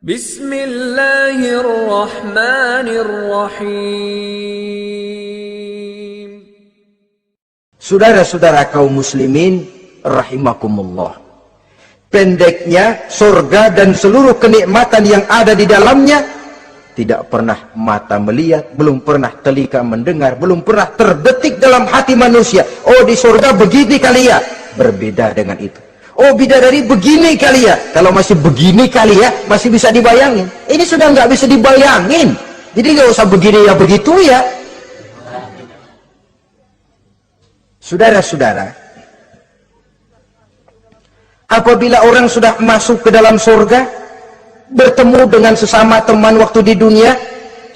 Bismillahirrahmanirrahim. Saudara-saudara kaum muslimin rahimakumullah. Pendeknya surga dan seluruh kenikmatan yang ada di dalamnya tidak pernah mata melihat, belum pernah telinga mendengar, belum pernah terbetik dalam hati manusia. Oh, di surga begini kali ya. Berbeda dengan itu. Oh, bidadari begini kali ya. Kalau masih begini kali ya, masih bisa dibayangin. Ini sudah nggak bisa dibayangin. Jadi nggak usah begini ya begitu ya. Saudara-saudara, apabila orang sudah masuk ke dalam surga, bertemu dengan sesama teman waktu di dunia,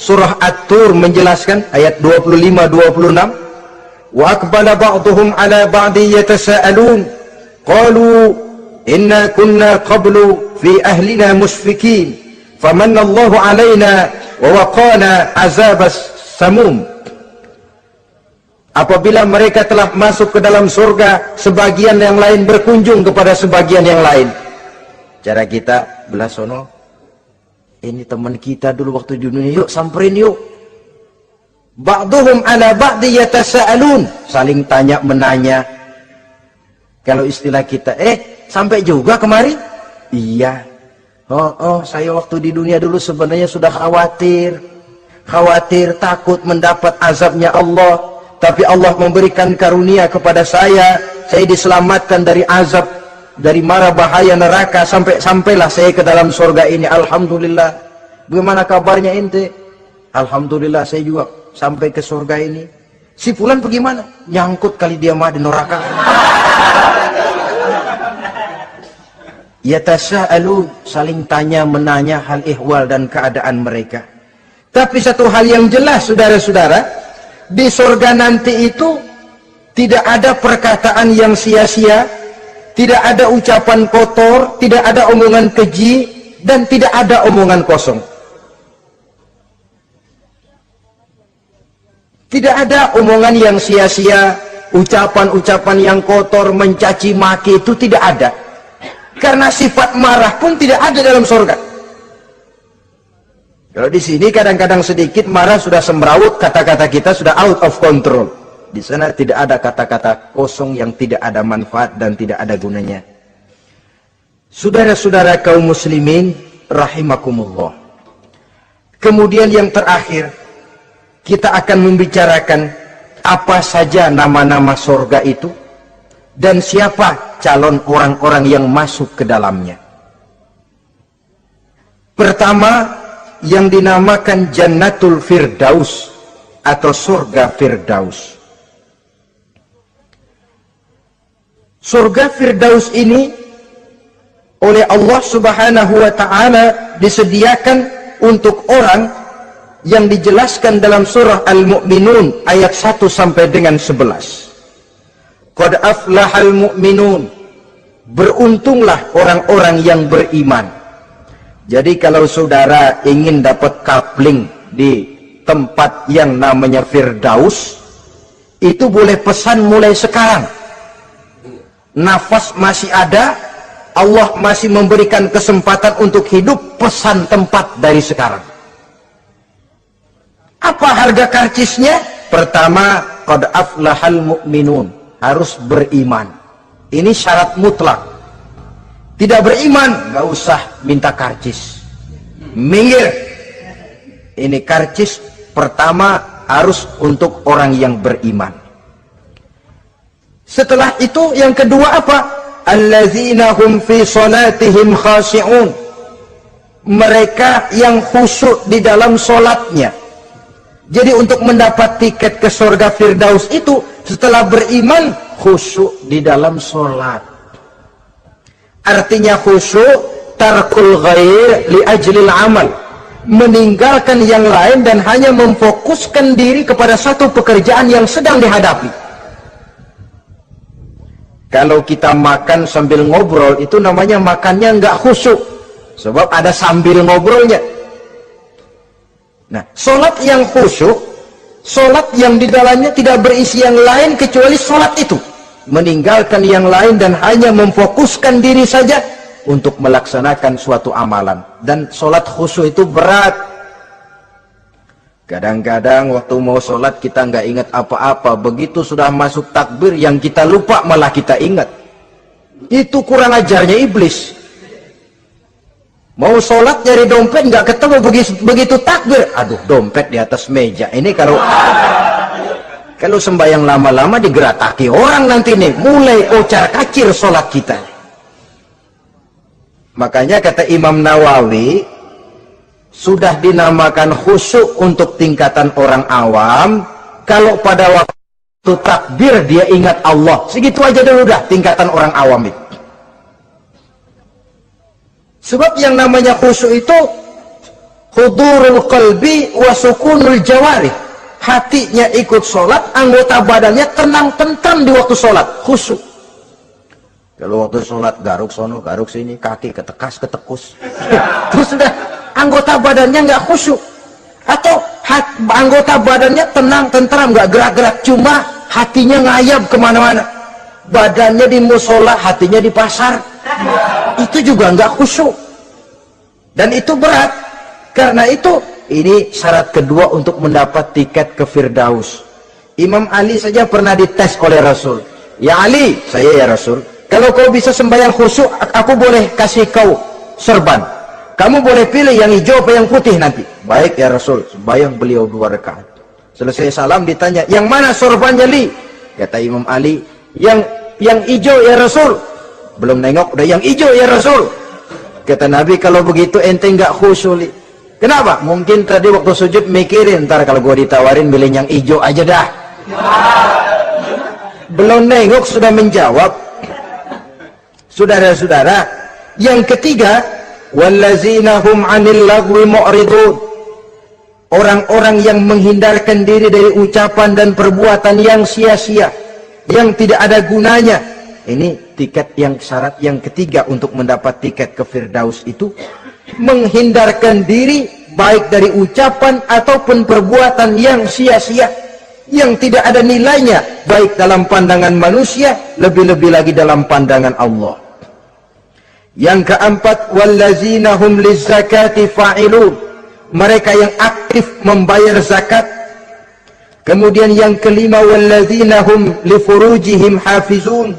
surah At-Tur menjelaskan ayat 25-26, wa aqbala ba'duhum ala ba'di yatasaalun qalu inna kunna qablu fi ahlina musfikin famanna Allahu alaina wa waqana azabas samum. Apabila mereka telah masuk ke dalam surga, sebagian yang lain berkunjung kepada sebagian yang lain. Cara kita belah sono, ini teman kita dulu waktu di dunia, yuk samperin yuk. Ba'duhum ala ba'di yatasaalun, saling tanya menanya. Kalau istilah kita, sampai juga kemari? Iya. Oh, saya waktu di dunia dulu sebenarnya sudah khawatir, takut mendapat azabnya Allah. Tapi Allah memberikan karunia kepada saya diselamatkan dari azab, dari mara bahaya neraka, sampailah saya ke dalam surga ini. Alhamdulillah. Bagaimana kabarnya ente? Alhamdulillah saya juga sampai ke surga ini. Si fulan bagaimana? Nyangkut kali dia mah di neraka. Yatasaalun, saling tanya menanya hal ihwal dan keadaan mereka. Tapi satu hal yang jelas saudara-saudara, di surga nanti itu tidak ada perkataan yang sia-sia, tidak ada ucapan kotor, tidak ada omongan keji, dan tidak ada omongan kosong. Tidak ada omongan yang sia-sia, ucapan-ucapan yang kotor, mencaci maki, itu tidak ada. Karena sifat marah pun tidak ada dalam surga. Kalau di sini kadang-kadang sedikit marah sudah semrawut, kata-kata kita sudah out of control. Di sana tidak ada kata-kata kosong yang tidak ada manfaat dan tidak ada gunanya. Saudara-saudara kaum muslimin rahimakumullah. Kemudian yang terakhir, kita akan membicarakan apa saja nama-nama surga itu dan siapa calon orang-orang yang masuk ke dalamnya. Pertama, yang dinamakan Jannatul Firdaus atau surga Firdaus. Surga Firdaus ini oleh Allah Subhanahu wa taala disediakan untuk orang yang dijelaskan dalam surah Al-Mu'minun ayat 1 sampai dengan 11. Qad aflahal mu'minun, beruntunglah orang-orang yang beriman. Jadi kalau saudara ingin dapat kapling di tempat yang namanya Firdaus, itu boleh pesan mulai sekarang. Nafas masih ada, Allah masih memberikan kesempatan untuk hidup, pesan tempat dari sekarang. Apa harga karcisnya? Pertama, qad aflahal mu'minun, harus beriman. Ini syarat mutlak. Tidak beriman, nggak usah minta karcis. Minggir. Ini karcis pertama harus untuk orang yang beriman. Setelah itu yang kedua apa? Allazina hum fi salatihim khashi'un. Mereka yang khusyuk di dalam solatnya. Jadi untuk mendapat tiket ke surga Firdaus itu setelah beriman khusyuk di dalam solat. Artinya khusyuk tarkul ghair li ajlil amal, meninggalkan yang lain dan hanya memfokuskan diri kepada satu pekerjaan yang sedang dihadapi. Kalau kita makan sambil ngobrol, itu namanya makannya nggak khusyuk, sebab ada sambil ngobrolnya. Nah, solat yang khusyuk, solat yang di dalamnya tidak berisi yang lain kecuali solat itu, meninggalkan yang lain dan hanya memfokuskan diri saja, untuk melaksanakan suatu amalan. Dan sholat khusyuk itu berat. Kadang-kadang waktu mau sholat kita nggak ingat apa-apa. Begitu sudah masuk takbir yang kita lupa malah kita ingat. Itu kurang ajarnya iblis. Mau sholat nyari dompet nggak ketemu, begitu takbir, aduh dompet di atas meja. Ini kalau sembahyang lama-lama digerataki orang nanti nih, mulai kocar kacir sholat kita. Makanya kata Imam Nawawi, sudah dinamakan khusyuk untuk tingkatan orang awam kalau pada waktu takbir dia ingat Allah. Segitu aja dulu dah tingkatan orang awam itu. Sebab yang namanya khusyuk itu hudurul qalbi wa sukunul jawarih. Hatinya ikut sholat, anggota badannya tenang tentram di waktu sholat, khusyuk. Kalau waktu sholat garuk sono, garuk sini, kaki ketekas, ketekus. Terus sudah anggota badannya nggak khusyuk. Atau anggota badannya tenang tentram, nggak gerak-gerak, cuma hatinya ngayab kemana-mana. Badannya di musola, hatinya di pasar. Itu juga nggak khusyuk. Dan itu berat. Karena itu ini syarat kedua untuk mendapat tiket ke Firdaus. Imam Ali saja pernah dites oleh Rasul. Ya Ali, saya ya Rasul, kalau kau bisa sembahyang khusyuk, aku boleh kasih kau serban. Kamu boleh pilih yang hijau apa yang putih nanti. Baik ya Rasul. Sembahyang beliau 2 rakaat. Selesai salam ditanya, yang mana sorbannya Li? Kata Imam Ali, yang hijau ya Rasul. Belum nengok udah yang hijau ya Rasul. Kata Nabi, kalau begitu ente nggak khusyuk. Kenapa? Mungkin tadi waktu sujud mikirin, ntar kalau gua ditawarin milih yang hijau aja dah. Belum nengok sudah menjawab. Saudara-saudara, yang ketiga, wallazina hum 'anil lagwi mu'ridun. Orang-orang yang menghindarkan diri dari ucapan dan perbuatan yang sia-sia, yang tidak ada gunanya. Ini tiket yang syarat yang ketiga untuk mendapat tiket ke Firdaus itu menghindarkan diri baik dari ucapan ataupun perbuatan yang sia-sia, yang tidak ada nilainya baik dalam pandangan manusia, lebih-lebih lagi dalam pandangan Allah. Yang keempat, wallazina hum lizzakati fa'ilun. Mereka yang aktif membayar zakat. Kemudian yang kelima, wallazina hum lifurujihim hafizun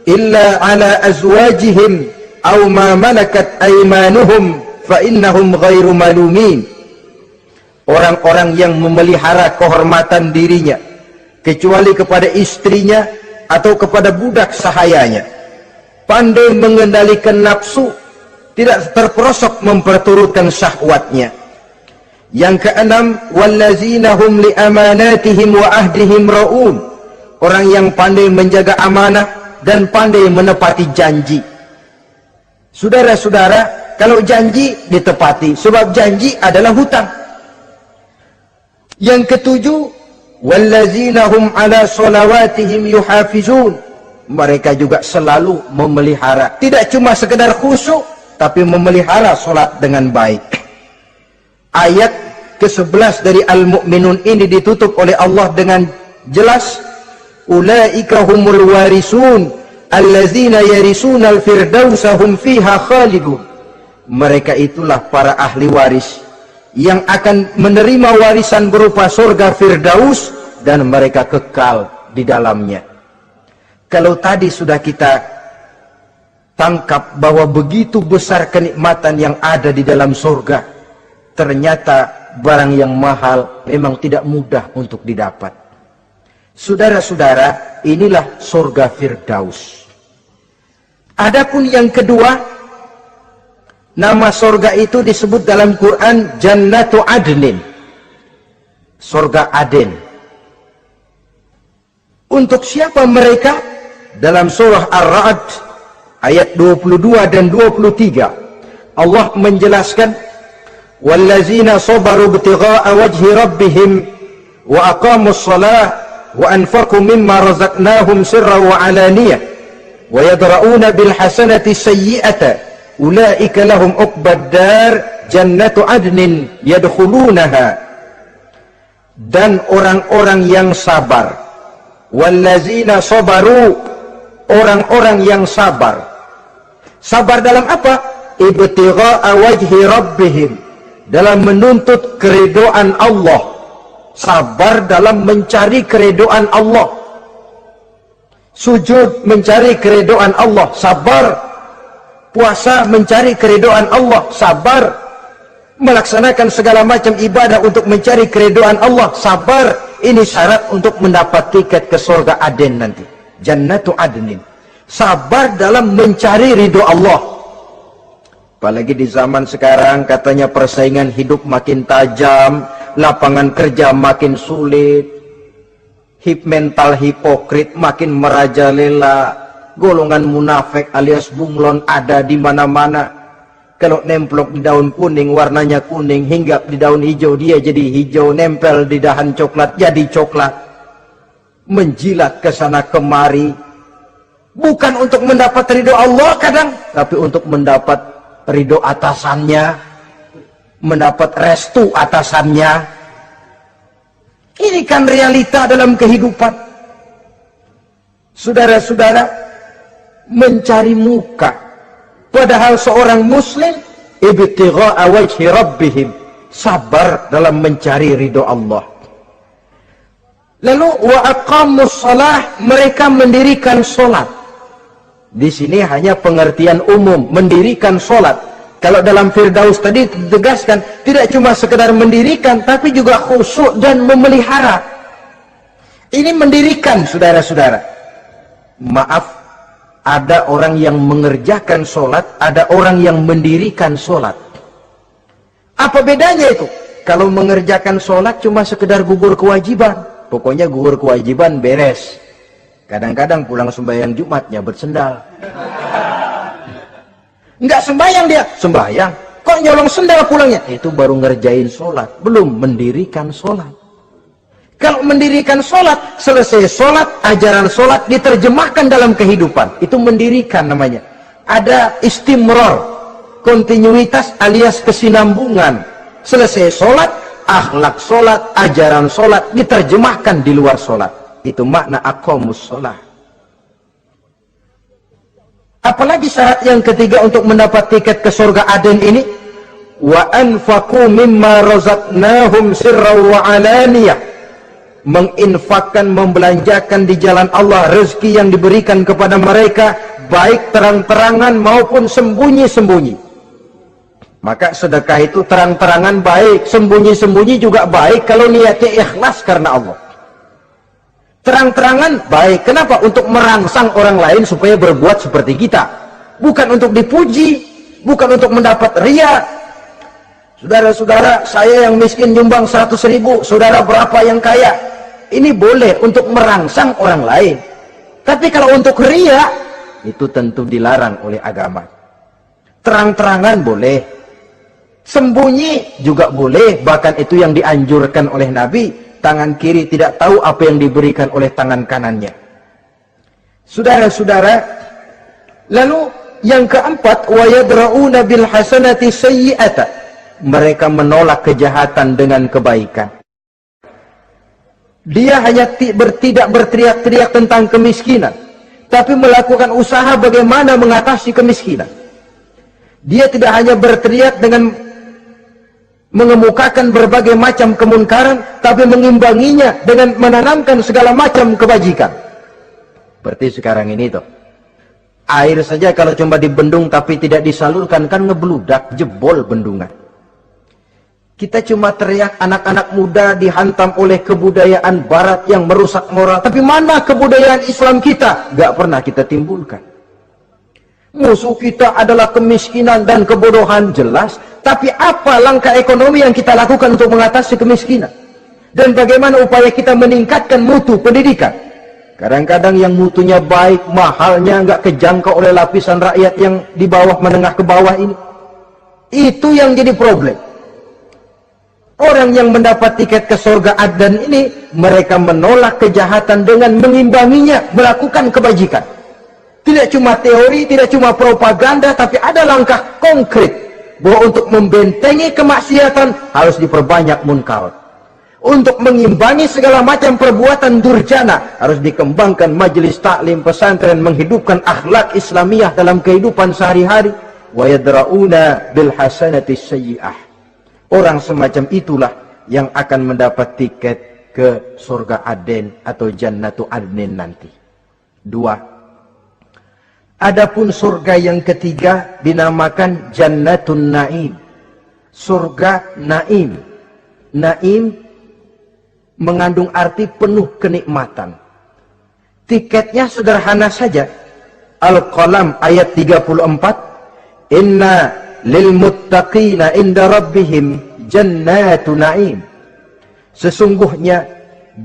illa ala azwajihim aw ma malakat aymanuhum fa innahum ghairu malumin. Orang-orang yang memelihara kehormatan dirinya kecuali kepada istrinya atau kepada budak sahayanya, pandai mengendalikan nafsu, tidak terperosok memperturutkan syahwatnya. Yang keenam, wallazina hum li amanatihim wa ahdihim raun. Orang yang pandai menjaga amanah dan pandai menepati janji. Saudara-saudara, kalau janji ditepati, sebab janji adalah hutang. Yang ketujuh, wallazina hum ala sholawatihim yuhafizun. Mereka juga selalu memelihara, tidak cuma sekedar khusyuk, tapi memelihara sholat dengan baik. Ayat ke-11 dari Al-Mu'minun ini ditutup oleh Allah dengan jelas, ulaika humul warisun allazina yarisuna al-firdausa hum fiha khalidun. Mereka itulah para ahli waris yang akan menerima warisan berupa surga Firdaus dan mereka kekal di dalamnya. Kalau tadi sudah kita tangkap bahwa begitu besar kenikmatan yang ada di dalam surga, ternyata barang yang mahal memang tidak mudah untuk didapat. Saudara-saudara, inilah surga Firdaus. Adapun yang kedua, nama surga itu disebut dalam Quran Jannatu Adnin, surga Aden. Untuk siapa mereka? Dalam surah Ar-Ra'd ayat 22 dan 23 Allah menjelaskan, wallazina sabaru ibtigha'a wajhi rabbihim wa aqamus shalah wa anfaqu mimma razaqnahum sirran wa alaniyah wa yadra'una bil hasanati sayyi'ata ulaika lahum uqbad dar jannatu adnin yadkhulunaha. Dan orang-orang yang sabar, wallazina sabaru, orang-orang yang sabar, Sabar dalam apa? Ibtigha'a wajhi rabbihim, dalam menuntut keridhaan Allah. Sabar dalam mencari keridhaan Allah. Sujud mencari keridhaan Allah, sabar. Puasa mencari keridhaan Allah, sabar. Melaksanakan segala macam ibadah untuk mencari keridhaan Allah, sabar. Ini syarat untuk mendapat tiket ke surga Aden nanti, Jannatu Adnin. Sabar dalam mencari ridho Allah. Apalagi di zaman sekarang katanya persaingan hidup makin tajam, lapangan kerja makin sulit, mental hipokrit makin merajalela, golongan munafik alias bunglon ada di mana-mana. Kalau nemplok di daun kuning warnanya kuning, hinggap di daun hijau dia jadi hijau, nempel di dahan coklat jadi coklat. Menjilat ke sana kemari, bukan untuk mendapat ridho Allah kadang, tapi untuk mendapat ridho atasannya, mendapat restu atasannya. Ini kan realita dalam kehidupan. Saudara-saudara, mencari muka. Padahal seorang muslim ibtigha'a wajhi rabbihim, sabar dalam mencari ridho Allah. Lalu wa aqamus shalah, mereka mendirikan salat. Di sini hanya pengertian umum, mendirikan salat. Kalau dalam Firdaus tadi ditegaskan tidak cuma sekedar mendirikan, tapi juga khusyuk dan memelihara. Ini mendirikan, saudara-saudara. Maaf, ada orang yang mengerjakan sholat, ada orang yang mendirikan sholat. Apa bedanya itu? Kalau mengerjakan sholat cuma sekedar gugur kewajiban, pokoknya gugur kewajiban beres. Kadang-kadang pulang sembahyang Jumatnya bersendal. Enggak sembahyang dia, sembahyang. Kok nyolong sendal pulangnya? Itu baru ngerjain sholat, belum mendirikan sholat. Kalau mendirikan sholat, selesai sholat, ajaran sholat diterjemahkan dalam kehidupan. Itu mendirikan namanya. Ada istimror, kontinuitas alias kesinambungan. Selesai sholat, akhlak sholat, ajaran sholat diterjemahkan di luar sholat. Itu makna aqamus sholat. Apalagi syarat yang ketiga untuk mendapat tiket ke surga Aden ini? Wa anfaqu mimma razaqnahum sirran wa alaniyah. Menginfakkan, membelanjakan di jalan Allah rezeki yang diberikan kepada mereka, baik terang-terangan maupun sembunyi-sembunyi. Maka sedekah itu terang-terangan baik, sembunyi-sembunyi juga baik kalau niatnya ikhlas karena Allah. Terang-terangan baik, kenapa? Untuk merangsang orang lain supaya berbuat seperti kita, bukan untuk dipuji, bukan untuk mendapat riya. Saudara-saudara, saya yang miskin nyumbang 100.000, saudara berapa yang kaya? Ini boleh untuk merangsang orang lain. Tapi kalau untuk riya, itu tentu dilarang oleh agama. Terang-terangan boleh, sembunyi juga boleh, bahkan itu yang dianjurkan oleh Nabi. Tangan kiri tidak tahu apa yang diberikan oleh tangan kanannya. Saudara-saudara, lalu yang keempat, wa yadra'una bil hasanati sayyi'ata, mereka menolak kejahatan dengan kebaikan. Dia hanya tidak berteriak-teriak tentang kemiskinan, tapi melakukan usaha bagaimana mengatasi kemiskinan. Dia tidak hanya berteriak dengan mengemukakan berbagai macam kemunkaran, tapi mengimbanginya dengan menanamkan segala macam kebajikan. Seperti sekarang ini tuh, air saja kalau cuma dibendung tapi tidak disalurkan kan ngebludak, jebol bendungan. Kita cuma teriak anak-anak muda dihantam oleh kebudayaan barat yang merusak moral. Tapi mana kebudayaan Islam kita? Gak pernah kita timbulkan. Musuh kita adalah kemiskinan dan kebodohan, jelas. Tapi apa langkah ekonomi yang kita lakukan untuk mengatasi kemiskinan? Dan bagaimana upaya kita meningkatkan mutu pendidikan? Kadang-kadang yang mutunya baik, mahalnya nggak kejangkau oleh lapisan rakyat yang di bawah, menengah ke bawah ini. Itu yang jadi problem. Orang yang mendapat tiket ke surga Aden ini, mereka menolak kejahatan dengan mengimbanginya, melakukan kebajikan. Tidak cuma teori, tidak cuma propaganda, tapi ada langkah konkret bahwa untuk membentengi kemaksiatan harus diperbanyak munkar. Untuk mengimbangi segala macam perbuatan durjana, harus dikembangkan majelis taklim pesantren, menghidupkan akhlak Islamiyah dalam kehidupan sehari-hari. Wa yadra'una bil hasanati sayyi'ah. Orang semacam itulah yang akan mendapat tiket ke surga Aden atau Jannatu Adnin nanti. 2. Adapun surga yang ketiga dinamakan Jannatun Naim. Surga Naim. Naim mengandung arti penuh kenikmatan. Tiketnya sederhana saja. Al-Qalam ayat 34. Inna lil muttaqina inda rabbihim jannatu na'im. Sesungguhnya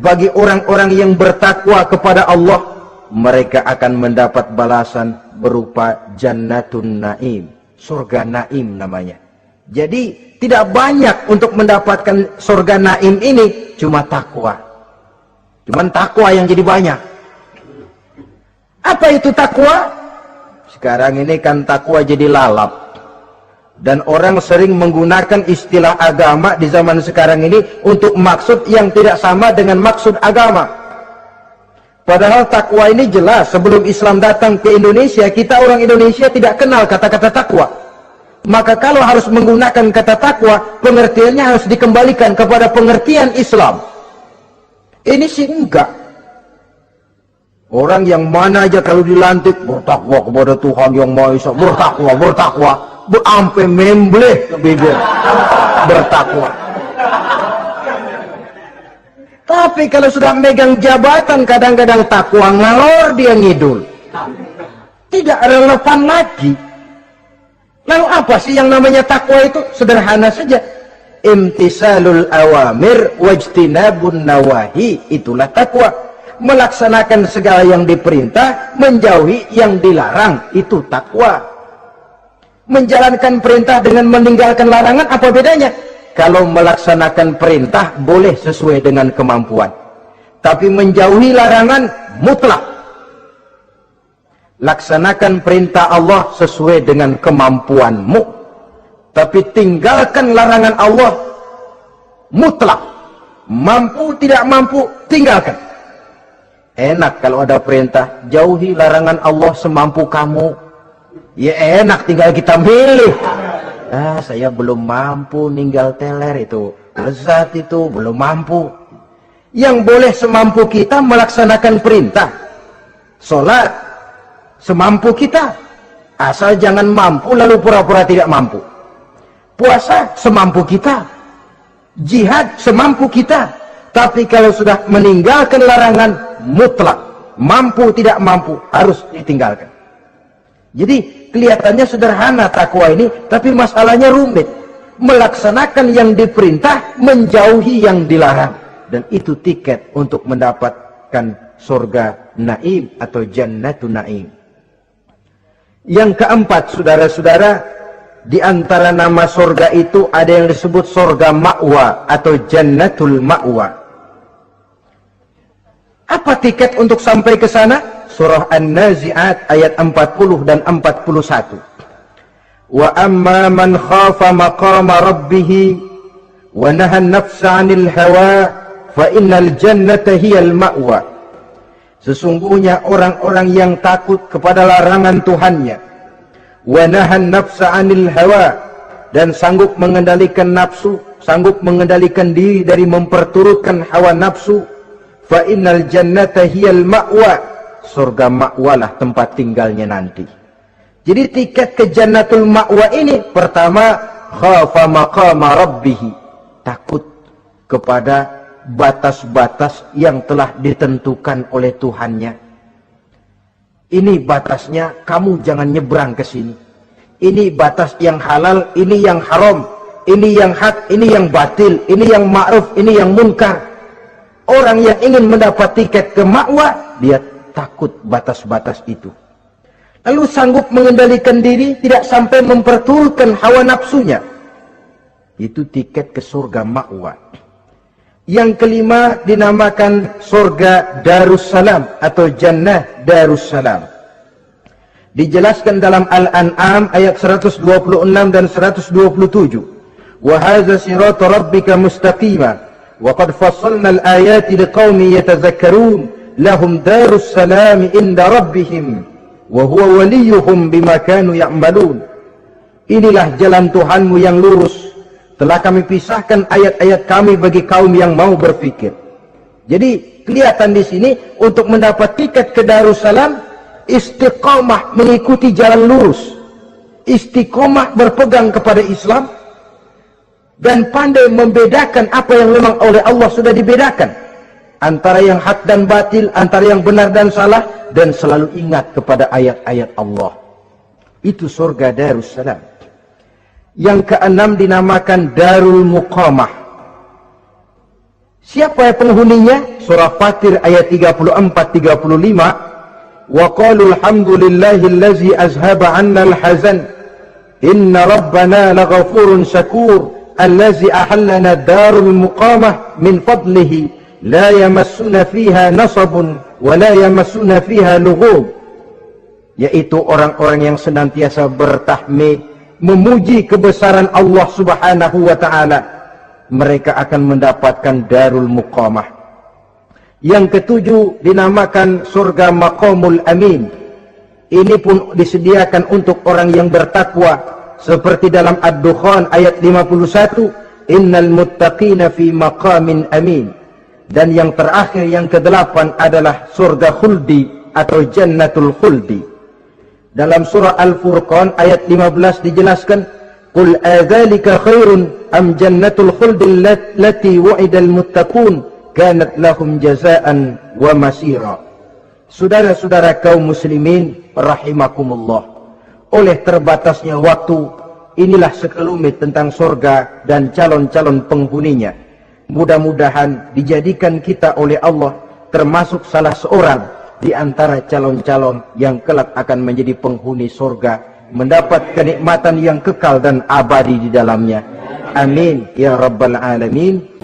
bagi orang-orang yang bertakwa kepada Allah, mereka akan mendapat balasan berupa Jannatun Naim. Surga Naim namanya. Jadi tidak banyak untuk mendapatkan surga Naim ini, cuma takwa. Cuman takwa yang jadi banyak. Apa itu takwa? Sekarang ini kan takwa jadi lalap. Dan orang sering menggunakan istilah agama di zaman sekarang ini untuk maksud yang tidak sama dengan maksud agama. Padahal takwa ini jelas, sebelum Islam datang ke Indonesia, kita orang Indonesia tidak kenal kata-kata takwa. Maka kalau harus menggunakan kata takwa, pengertiannya harus dikembalikan kepada pengertian Islam. Ini sih enggak. Orang yang mana aja kalau dilantik bertakwa kepada Tuhan yang Maha Esa, bertakwa, sampai membleh ke bibir, bertakwa. Tapi kalau sudah megang jabatan, kadang-kadang takwa ngalor dia ngidul, tidak relevan lagi. Lalu apa sih yang namanya takwa itu? Sederhana saja, imtisalul awamir wajtinabun nawahi. Itulah takwa. Melaksanakan segala yang diperintah, menjauhi yang dilarang, itu takwa. Menjalankan perintah dengan meninggalkan larangan, apa bedanya? Kalau melaksanakan perintah boleh sesuai dengan kemampuan, tapi menjauhi larangan mutlak. Laksanakan perintah Allah sesuai dengan kemampuanmu, tapi tinggalkan larangan Allah mutlak. Mampu tidak mampu, tinggalkan. Enak kalau ada perintah, jauhi larangan Allah semampu kamu. Ya enak, tinggal kita milih. Saya belum mampu ninggal teler itu, lezat itu, belum mampu. Yang boleh semampu kita melaksanakan perintah. Sholat semampu kita, asal jangan mampu lalu pura-pura tidak mampu. Puasa semampu kita, jihad semampu kita. Tapi kalau sudah meninggalkan larangan mutlak, mampu tidak mampu, harus ditinggalkan. Jadi kelihatannya sederhana takwa ini, tapi masalahnya rumit. Melaksanakan yang diperintah, menjauhi yang dilarang. Dan itu tiket untuk mendapatkan surga Naim atau Jannatun Naim. Yang keempat, saudara-saudara, di antara nama surga itu ada yang disebut surga Ma'wa atau Jannatul Ma'wa. Apa tiket untuk sampai ke sana? Surah An-Nazi'at ayat 40 dan 41. Wa amma man khafa maqama rabbih wa nahan nafsa 'anil hawa fa innal jannata hiyal ma'wa. Sesungguhnya orang-orang yang takut kepada larangan Tuhannya, wa nahan nafsa 'anil hawa, dan sanggup mengendalikan nafsu, sanggup mengendalikan diri dari memperturutkan hawa nafsu, fa innal jannata hiyal ma'wa, surga ma'walah tempat tinggalnya nanti. Jadi tiket ke Jannatul Ma'wa ini, pertama, khafa maqama rabbih, takut kepada batas-batas yang telah ditentukan oleh Tuhannya. Ini batasnya, kamu jangan nyebrang ke sini. Ini batas yang halal, ini yang haram, ini yang hak, ini yang batil, ini yang ma'ruf, ini yang munkar. Orang yang ingin mendapat tiket ke Ma'wa, dia takut batas-batas itu. Lalu sanggup mengendalikan diri, tidak sampai memperturutkan hawa nafsunya. Itu tiket ke surga Ma'wa. Yang kelima dinamakan surga Darussalam atau Jannah Darussalam. Dijelaskan dalam Al-An'am ayat 126 dan 127. Wa hadza siratu rabbika mustaqima wa qad fassalna al-ayati liqaumin yatadhakkarun lahum darus salam inda rabbihim wa huwa waliyuhum bima kanu ya'malun. Inilah jalan Tuhanmu yang lurus, telah kami pisahkan ayat-ayat kami bagi kaum yang mau berfikir. Jadi kelihatan di sini untuk mendapat tiket ke Darussalam, istiqomah mengikuti jalan lurus, istiqomah berpegang kepada Islam, dan pandai membedakan apa yang memang oleh Allah sudah dibedakan antara yang hak dan batil, antara yang benar dan salah, dan selalu ingat kepada ayat-ayat Allah. Itu surga Darussalam. Yang keenam dinamakan Darul Muqamah. Siapa penghuninya? Surah Fatir ayat 34-35. Wa qalu alhamdulillahillazi azhaba 'anna al-hazan inna rabbana laghafurun syakur allazi ahallana darul muqamah min fadlihi la yamassuna fiha nasabun wa la yamassuna fiha lughub. Yaitu orang-orang yang senantiasa bertahmid, memuji kebesaran Allah Subhanahu wa ta'ala. Mereka akan mendapatkan Darul Muqamah. Yang ketujuh dinamakan surga Maqamul Amin. Ini pun disediakan untuk orang yang bertakwa, seperti dalam Ad-Dukhan ayat 51, innal muttaqina fi maqamin amin. Dan yang terakhir, yang ke-8 adalah surga khuldi atau jannatul khuldi. Dalam surah Al-Furqan ayat 15 dijelaskan, qul adzalika khairun am jannatul khuldi allati wa'idal muttaqun kanat lahum jazaan wa masira. Saudara-saudara kaum muslimin rahimakumullah, oleh terbatasnya waktu, inilah sekelumit tentang surga dan calon-calon penghuninya. Mudah-mudahan dijadikan kita oleh Allah termasuk salah seorang di antara calon-calon yang kelak akan menjadi penghuni surga, mendapat kenikmatan yang kekal dan abadi di dalamnya. Amin ya rabbal alamin.